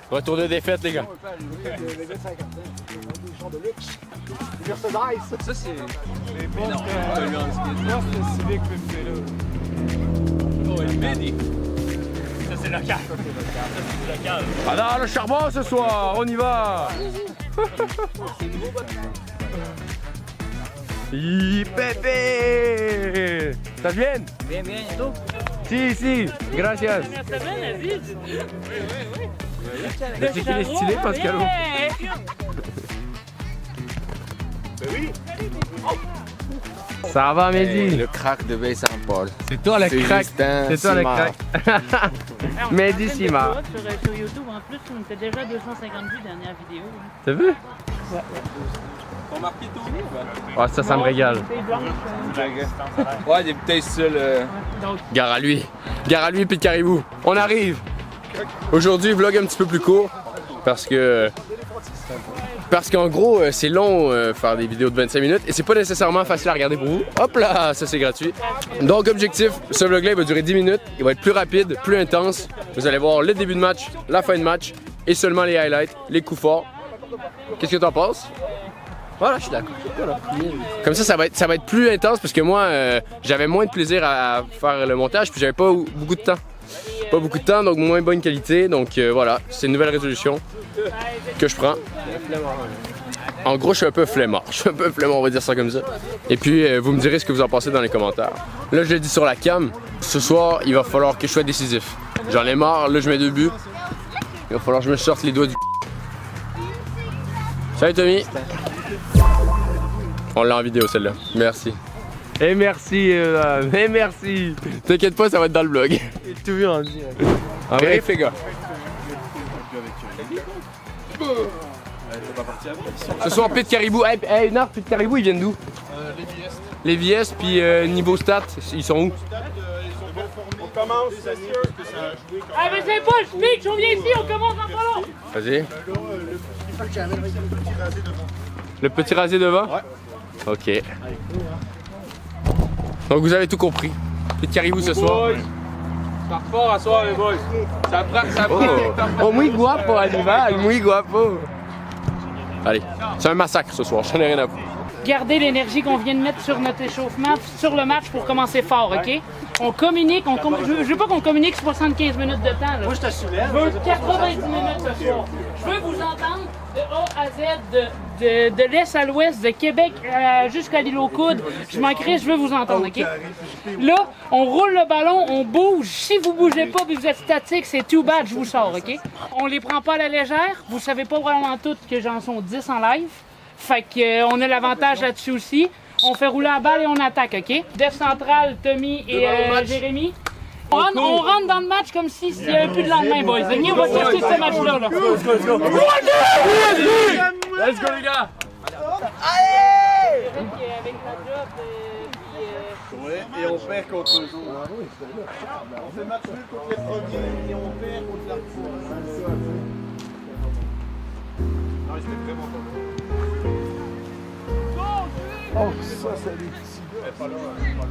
Retour de défaite, les gars. Ça, c'est. Mais non, c'est civique Oh, le midi. Ça, c'est local. Ça, c'est local. Ah non, le charbon ce soir, on y va. Pépé. Ça vient? Bien, bien, et tout? Si, gracias. Ça vient, Aziz? C'est qu'il est stylé, Pascalo. Ça va, Mehdi? Le crack de Baie-Saint-Paul. C'est toi le crack. Justin C'est toi le Simard. crack. Mehdi Simard. Sur YouTube, en plus, on était déjà 250 vues dernière vidéo. T'as vu? T'as marqué Tony ou pas? Ah, ça me régale. Ouais, des bouteilles seules. Gare à lui puis le caribou. On arrive. Aujourd'hui, vlog un petit peu plus court parce qu'en gros, c'est long faire des vidéos de 25 minutes et c'est pas nécessairement facile à regarder pour vous. Hop là, ça c'est gratuit. Donc objectif, ce vlog-là il va durer 10 minutes. Il va être plus rapide, plus intense. Vous allez voir le début de match, la fin de match et seulement les highlights, les coups forts. Qu'est-ce que t'en penses? Voilà, je suis d'accord. Voilà. Comme ça va être plus intense parce que moi, j'avais moins de plaisir à faire le montage puis j'avais pas beaucoup de temps. Pas beaucoup de temps, donc moins bonne qualité. Donc voilà, c'est une nouvelle résolution que je prends. En gros, je suis un peu flemmard. On va dire ça comme ça. Et puis, vous me direz ce que vous en pensez dans les commentaires. Là, je l'ai dit sur la cam. Ce soir, il va falloir que je sois décisif. J'en ai marre. Là, je mets 2 buts. Il va falloir que je me sorte les doigts du Salut, Tommy. On l'a en vidéo, celle-là. Merci. Et merci, et merci. T'inquiète pas, ça va être dans le vlog. Et tout vu en direct. En vrai, les gars. Ce soir, Pete Caribou. Hey, Nard, Pete Caribou, ils viennent d'où? Les VS, puis niveau stats, ils sont où? On commence, c'est sûr. Ah, mais c'est pas, je pique, on vient ici, on commence en ballon. Vas-y. Le petit rasé devant? Ouais. Ok. Donc vous avez tout compris. Pete Caribou ce soir. Ça repart à soir, les boys. Ça prend. Oh, muy guapo, animal, muy guapo. Allez, c'est un massacre ce soir, j'en ai rien à foutre. Gardez l'énergie qu'on vient de mettre sur notre échauffement, sur le match pour commencer fort, ok? On communique, je veux pas qu'on communique 75 minutes de temps. Là. Moi, je t'assurais. Je veux 90 minutes ce soir. Je veux vous entendre de A à Z, de l'Est à l'Ouest, de Québec jusqu'à l'île aux Coudes. Je m'en crée, je veux vous entendre, ok? Là, on roule le ballon, on bouge. Si vous bougez pas et vous êtes statique, c'est too bad, je vous sors, ok? On les prend pas à la légère. Vous savez pas vraiment toutes que j'en sont 10 en live. Fait qu'on a l'avantage là-dessus aussi. On fait rouler la balle et on attaque, ok? Def central, Tommy et Jérémy. On rentre dans le match comme s'il n'y avait plus de lendemain, boys. Ok, on va chercher ce match-là. Là. Let's go, les gars! Avec la job, Ouais, et on perd contre eux autres. On fait match nul contre les premiers et on perd contre la première. Non, j'étais vraiment pas bon. Oh, ça, c'est les petits gars. Elle est pas là, elle est pas là.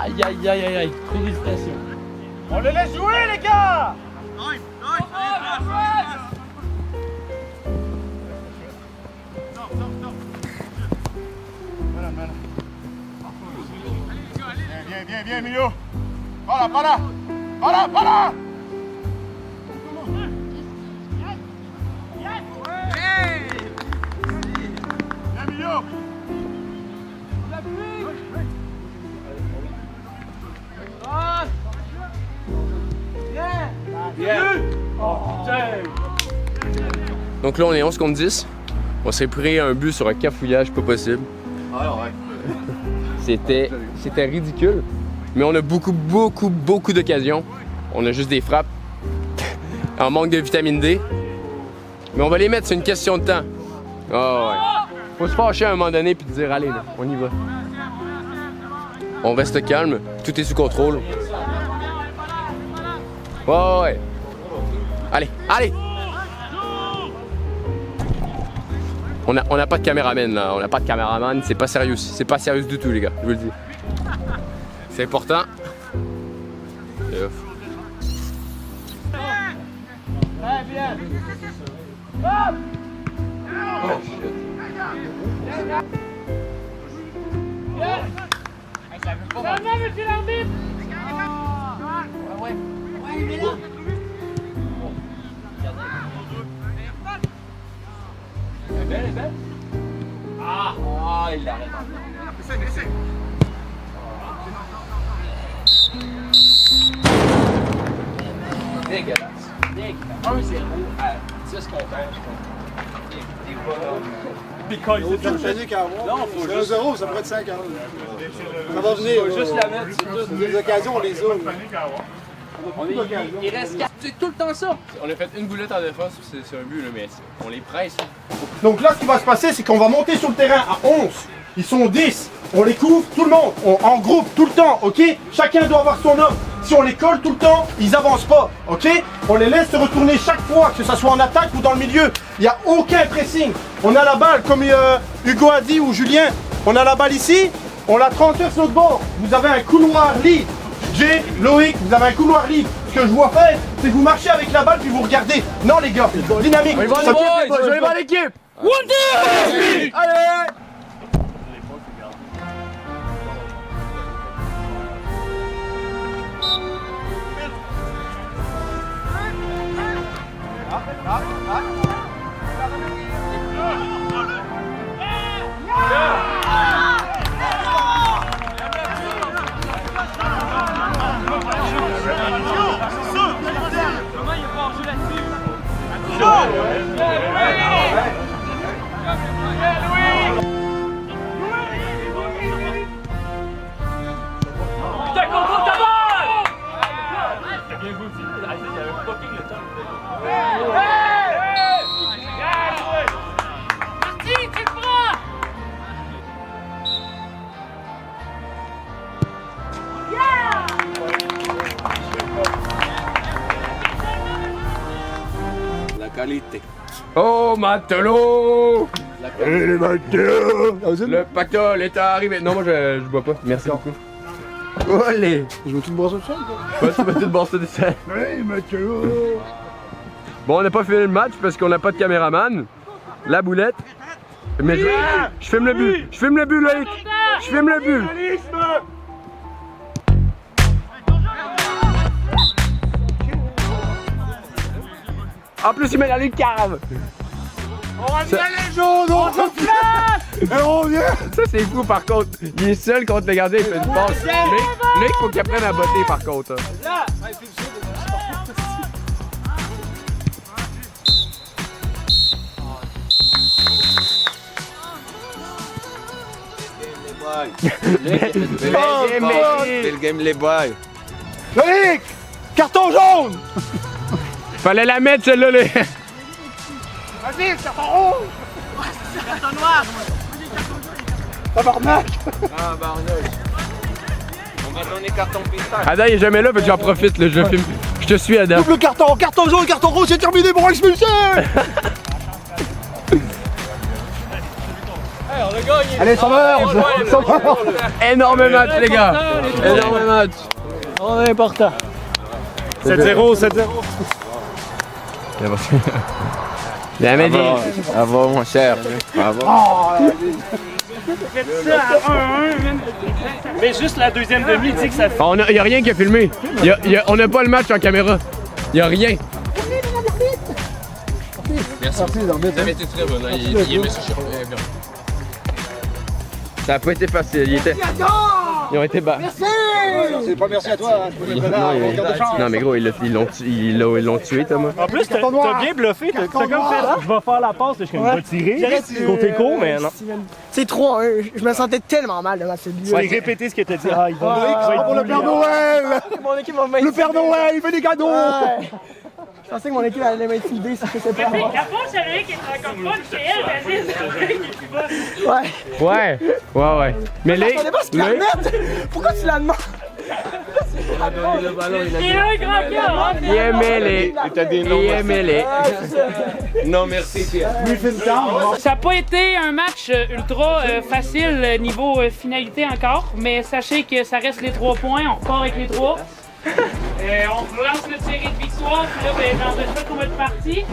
Aïe, aïe, aïe, aïe, aïe, trop d'hésitation. On le laisse jouer, les gars! Viens, Milo! Pas là! Viens, Milo! Donc là, on est 11 contre 10. On s'est pris un but sur un cafouillage pas possible. Ah ouais. C'était ridicule. Mais on a beaucoup d'occasions. On a juste des frappes. En manque de vitamine D. Mais on va les mettre, c'est une question de temps. Oh, ouais. Faut se fâcher à un moment donné puis dire allez là, on y va. On reste calme, tout est sous contrôle. Ouais. Allez. On n'a pas de caméraman là, on n'a pas de caméraman, c'est pas sérieux, c'est pas sérieux du tout les gars, je vous le dis. C'est important. Et off. Oh shit. Ça va, monsieur l'arbitre? Dégueulasse. 1-0 à 10 contre 1. Aucune panique à avoir. Non, faut juste 1-0, ça pourrait être 5 ans. Ça va venir. Faut juste la mettre, c'est tout. Les occasions, on les a. Il reste 4. C'est tout le temps ça. On a fait une boulette en défense, c'est un but, là, mais on les presse. Donc là, ce qui va se passer, c'est qu'on va monter sur le terrain à 11. Ils sont 10. On les couvre, tout le monde, en groupe, tout le temps, ok? Chacun doit avoir son homme. Si on les colle tout le temps, ils avancent pas, ok? On les laisse se retourner chaque fois, que ce soit en attaque ou dans le milieu. Il n'y a aucun pressing. On a la balle, comme Hugo a dit, ou Julien. On a la balle ici, on la transfère sur notre bord. Vous avez un couloir libre. Jay, Loïc, vous avez un couloir libre. Ce que je vois faire, c'est que vous marchez avec la balle puis vous regardez. Non les gars, dynamique. Je vais voir l'équipe. Allez! Oh matelot! Le pactole est arrivé. Non, moi je bois pas. Merci beaucoup. Allez! Je veux tout brosser tout ça? Ouais, tu vas tout brosser ça. Oui, matelot! Bon, on n'a pas fini le match parce qu'on n'a pas de caméraman. La boulette. Mais je filme le but. Je filme le but, Loïc. Je filme le but. En plus, il met la lucarne. On revient les jaunes! On se place! Et on revient! Ça, c'est fou par contre. Il est seul contre le gardien, il fait une passe. Là, il faut qu'il apprenne à botter par contre. C'est le game les boys. Loïc! Carton jaune! Fallait la mettre celle-là. Les... Vas-y, carton rouge! Carton noir! Tabarnak! Ah, barnage. On va donner carton pistache. Adam il est jamais là, fait que j'en profite, là, je filme. Je te suis, Adam. Double carton, carton jaune, carton rouge, c'est terminé pour expulser! Allez, ça meurt! Énorme match, les gars! Énorme match! On est important. 7-0, 7-0. Bien, mais dis. Bravo, mon cher. Bravo. Faites ça à 1-1. Mais juste la deuxième demi dit que ça fait. Il n'y a rien qui a filmé. On n'a pas le match en caméra. Il n'y a rien. Merci. Vous avez été très bon. Il est monsieur bien. Ça n'a pas été facile. Ils ont été bas. C'est pas merci à toi. Non, mais gros, ils l'ont tué, Thomas. En plus, t'as bien bluffé. T'as comme fait. Je vais faire la passe, je vais pas tirer. Côté court, mais non. C'est 3-1. Je me sentais tellement mal de ma cellule. Tu vas répéter ce que t'as dit. Ah, il va Pour le Père Noël! Mon équipe m'a Le Père Noël, il fait des cadeaux! Ouais. Je pensais que mon équipe allait m'intimider si je faisais pas. Mais la faute, c'est lui qui est encore pas chez elle, vas-y, c'est lui qui est pas. Ouais. Ouais. Mais Je savais pas ce qu'il la mettre. Pourquoi tu la demandes? Il a un grand cœur, hein? Il est mêlé. Il est mêlé. Non, merci, Pierre. Ça n'a pas été un match ultra facile niveau finalité encore, mais sachez que ça reste les 3 points, on repart avec les 3. On relance le tiré de victoire, puis là, ben, dans le fait qu'on va être parti.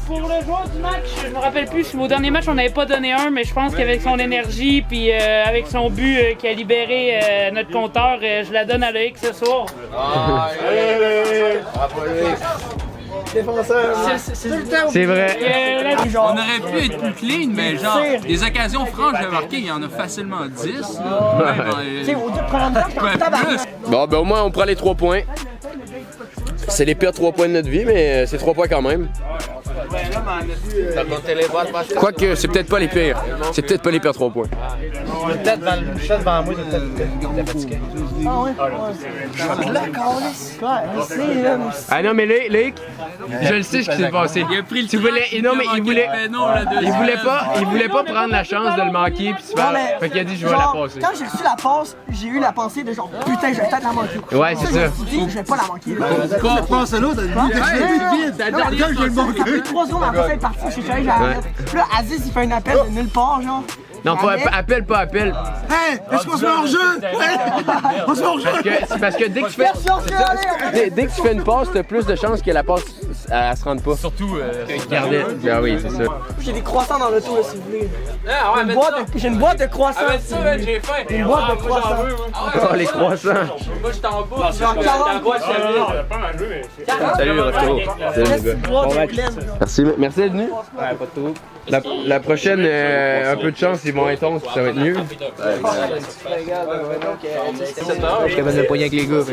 Pour le joueur du match, je me rappelle plus si au dernier match on n'avait pas donné un, mais je pense qu'avec son énergie puis avec son but qui a libéré notre compteur, je la donne à Loïc ce soir. C'est vrai. On aurait pu être plus clean, mais genre, des occasions franches, j'ai remarqué, il y en a facilement 10. Bon, ben au moins on prend les 3 points. C'est les pires 3 points de notre vie, mais c'est 3 points quand même. Quoique, c'est peut-être pas les pires. C'est peut-être pas les pires 3 points. Peut-être devant moi, peut-être fatigué. Ah ouais? Ah non, mais Loïc, je le sais ce qui s'est passé. Il a pris le Tu voulais, non, mais il voulait pas pas. prendre la chance de le manquer puis se faire. Fait qu'il a dit je vais la passer. Quand j'ai reçu la passe, j'ai eu la pensée de genre putain, je vais peut-être la manquer. Ouais, c'est ça. Je me suis dit, je vais pas la manquer. Pense à l'autre, Quand je vais le manquer. 3 secondes après être parti, je suis allé à la mettre. Puis là, Aziz, il fait un appel de nulle part, genre. Non, faut appel, pas appel. Hey, est-ce qu'on se met en jeu? On se met en jeu! C'est parce que dès que tu fais une passe, t'as plus de chances que la passe elle se rende pas. Surtout garder. Ah oui, c'est ça. J'ai des croissants dans l'auto, si vous voulez. Ah ouais, J'ai une boîte de croissants. j'ai faim. Une boîte de croissants. Oh, les croissants. Moi, je t'en bats. Genre 40 croissants. Salut, retour. Salut, les gars. Bon match. Merci d'être venu. Ouais, pas de tout. La prochaine, un peu de chance, ils vont être 11 puis ça va être mieux. Je suis capable de poigner avec les gars.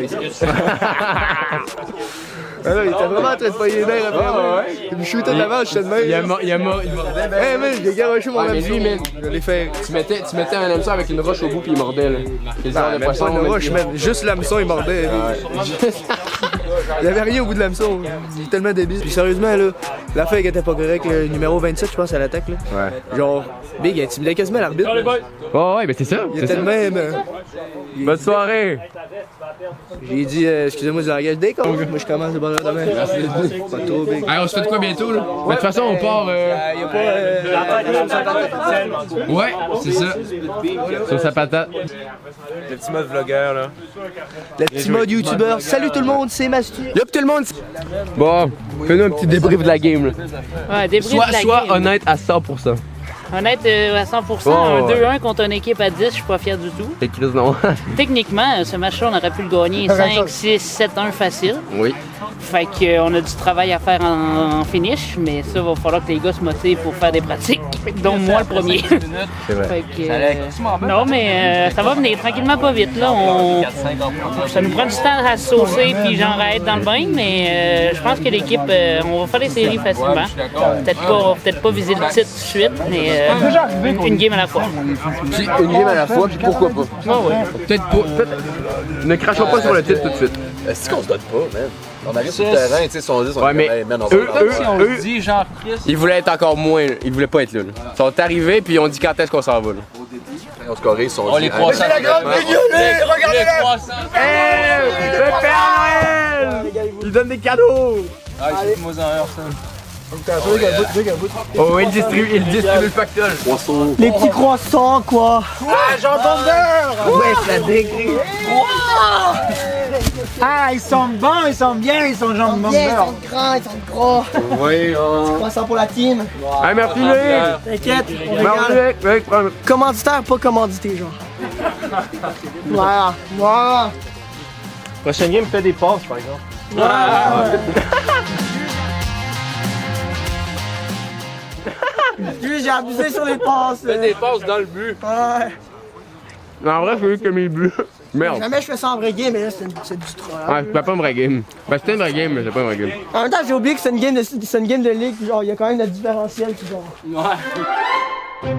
Alors, il était vraiment en train de poigner les nerfs après. Il me shootait de l'avant, je suis de même. Il a mordé. Hey man, j'ai garoché mon mais hameçon. lui, man, Je l'ai fait. tu mettais un hameçon avec une roche au bout puis il mordait là. C'est le genre de Même poisson. pas une roche, man. Juste l'hameçon, il mordait. Il y avait rien au bout de l'hameçon. Il est tellement débile. Puis sérieusement, là, l'affaire qui était pas correcte, le numéro 27, je pense, à l'attaque, là. Ouais. Genre, Big, il intimidait quasiment l'arbitre. Oh ouais, mais c'est ça. Il était tellement. Bonne soirée. J'ai dit, excusez-moi du langage des cons. Moi, je commence de bonne heure demain. Pas trop, Big. Allez, on se fait de quoi bientôt là? Mais de toute façon, on part. Il y a pas. Ouais, c'est ça. Sur sa patate. Le petit mode vlogueur, là. Le petit mode youtubeur. Salut tout le monde, c'est Mastu. Yup, tout le monde. Bon, fais-nous un petit débrief de la game là. Ouais, débrief de la Sois game. honnête à 100%. Honnête à 100%, Oh, un ouais. 2-1 contre une équipe à 10, je suis pas fier du tout. C'est Chris, non? Techniquement, ce match-là, on aurait pu le gagner 5, 6, 7-1 facile. Oui. Fait qu'on a du travail à faire en finish, mais ça, va falloir que les gars se motivent pour faire des pratiques, dont moi le premier. C'est vrai. Fait que, non, mais ça va venir tranquillement pas vite. Là, ça nous prend du temps à se saucer puis genre à être dans le bain, mais je pense que l'équipe, on va faire les séries facilement. Peut-être pas viser le titre tout de suite, mais une game à la fois. Puis une game à la fois, puis pourquoi pas? Peut-être pas. Ne crachons pas sur le titre tout de suite. Est-ce qu'on se donne pas, man? On arrive sur le terrain, tu sais, si on dit, on Ouais, mais hey, man, on va eux, dit genre Chris. ils voulaient être encore moins. Ils voulaient pas être là. Ils sont arrivés, puis on dit quand est-ce qu'on s'en va. Là. on se corrige, ils sont Oh, les croissants. C'est la grande millionnaire, regardez-la! croissants. Hey! Le Père Noël! Il donne des cadeaux! Ah, il moi en heure, ça. Oh, il distribue le pactole. Les petits croissants, quoi. Ah, j'entends d'heure! Ouais, ça décrit. Ah, ils sont bons, ils sont bien, ils sont jambes Bien, ils sont grands, ils sont gros. Oui, Croissants pour la team. Ah, merci Loïc! T'inquiète, on Merci regarde. Loïc! Commanditaire, pas commandité, genre. Voilà, voilà. Prochaine game, fait des passes, par exemple. J'ai abusé sur les passes. Fais des passes dans le but. Ouais. Mais en vrai, c'est lui qui a mis le but. Merde. Jamais je fais ça en vrai game, mais là, c'est du troll. Ouais, c'est pas une vraie game. Ben, c'était une vraie game, mais c'est pas une vraie game. En même temps, j'ai oublié que c'est une game de ligue, genre, il y a quand même le différentiel, puis genre. Ouais.